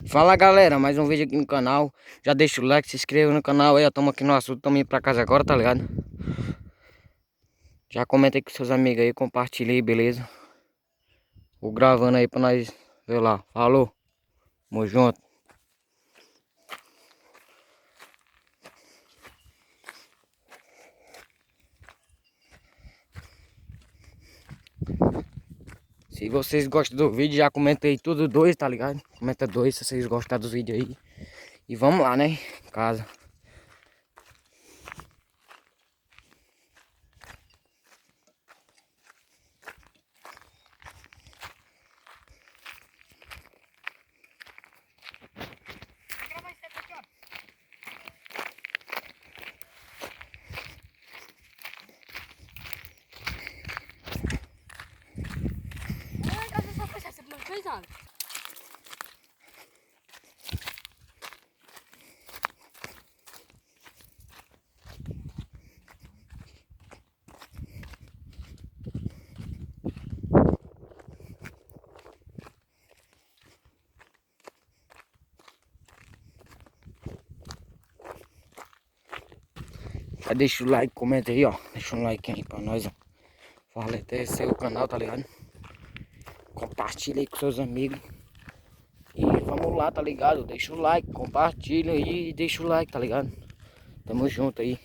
Fala galera, mais um vídeo aqui no canal. Já deixa o like, se inscreva no canal aí, ó. Tamo aqui no assunto, tamo indo pra casa agora, tá ligado? Já comenta aí com seus amigos aí, compartilha aí, beleza? Vou gravando aí pra nós ver lá. Falou, tamo junto. Se vocês gostam do vídeo, já comenta aí tudo dois, tá ligado? Comenta dois se vocês gostaram dos vídeos aí. E vamos lá, né? Casa. Já deixa o like, comenta aí, ó. Deixa um like aí pra nós, ó. Fortalecer o canal, tá ligado? Compartilha aí com seus amigos. E vamos lá, tá ligado? Deixa o like, compartilha aí e deixa o like, tá ligado? Tamo junto aí.